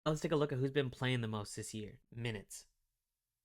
Now let's take a look at who's been playing the most this year. Minutes.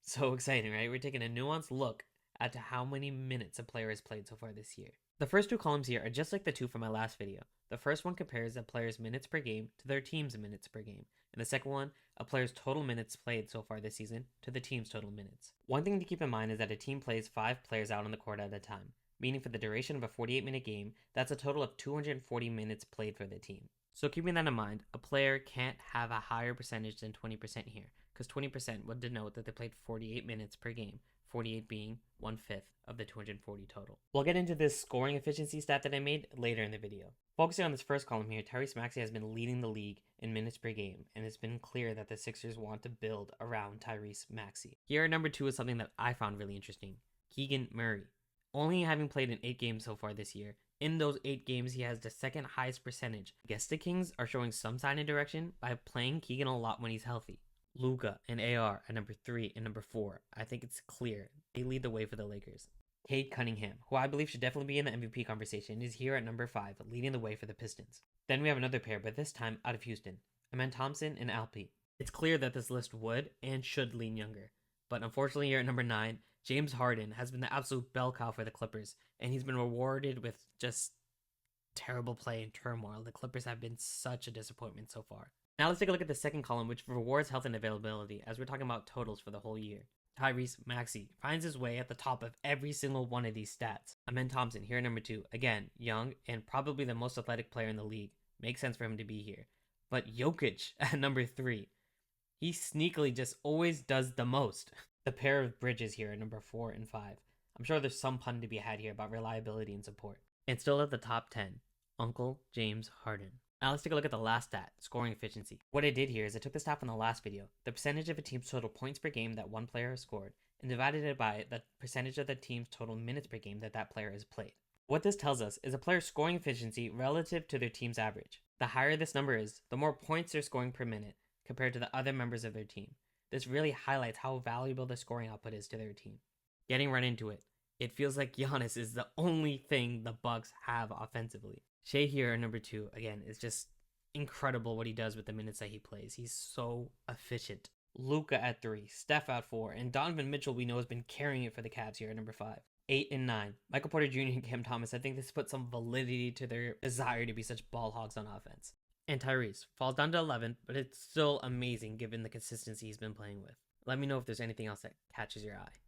So exciting, right? We're taking a nuanced look at how many minutes a player has played so far this year. The first two columns here are just like the two from my last video. The first one compares a player's minutes per game to their team's minutes per game, and the second one, a player's total minutes played so far this season to the team's total minutes. One thing to keep in mind is that a team plays 5 players out on the court at a time, meaning for the duration of a 48-minute game, that's a total of 240 minutes played for the team. So keeping that in mind, a player can't have a higher percentage than 20% here, because 20% would denote that they played 48 minutes per game, 48 being 1/5 of the 240 total. We'll get into this scoring efficiency stat that I made later in the video. Focusing on this first column here, Tyrese Maxey has been leading the league in minutes per game, and it's been clear that the Sixers want to build around Tyrese Maxey. Here at number 2 is something that I found really interesting. Keegan Murray. Only having played in 8 games so far this year, in those 8 games, he has the second highest percentage. I guess the Kings are showing some sign of direction by playing Keegan a lot when he's healthy. Luka and AR at number 3 and number 4. I think it's clear. They lead the way for the Lakers. Cade Cunningham, who I believe should definitely be in the MVP conversation, is here at number 5, leading the way for the Pistons. Then we have another pair, but this time out of Houston. Amen Thompson and Alpi. It's clear that this list would and should lean younger. But unfortunately here at number 9, James Harden has been the absolute bell cow for the Clippers, and he's been rewarded with just terrible play and turmoil. The Clippers have been such a disappointment so far. Now let's take a look at the second column, which rewards health and availability, as we're talking about totals for the whole year. Tyrese Maxey finds his way at the top of every single one of these stats. Amen Thompson here at number 2. Again, young and probably the most athletic player in the league. Makes sense for him to be here. But Jokic at number 3. He sneakily just always does the most. The pair of Bridges here at number 4 and 5. I'm sure there's some pun to be had here about reliability and support. And still at the top 10, Uncle James Harden. Now let's take a look at the last stat, scoring efficiency. What I did here is I took the stat from the last video, the percentage of a team's total points per game that one player has scored, and divided it by the percentage of the team's total minutes per game that that player has played. What this tells us is a player's scoring efficiency relative to their team's average. The higher this number is, the more points they're scoring per minute compared to the other members of their team. This really highlights how valuable the scoring output is to their team. Getting right into it, it feels like Giannis is the only thing the Bucks have offensively. Shea here at number 2, again, is just incredible what he does with the minutes that he plays. He's so efficient. Luka at 3, Steph at 4, and Donovan Mitchell we know has been carrying it for the Cavs here at number 5. 8 and 9, Michael Porter Jr. and Cam Thomas. I think this puts some validity to their desire to be such ball hogs on offense. And Tyrese falls down to 11th, but it's still amazing given the consistency he's been playing with. Let me know if there's anything else that catches your eye.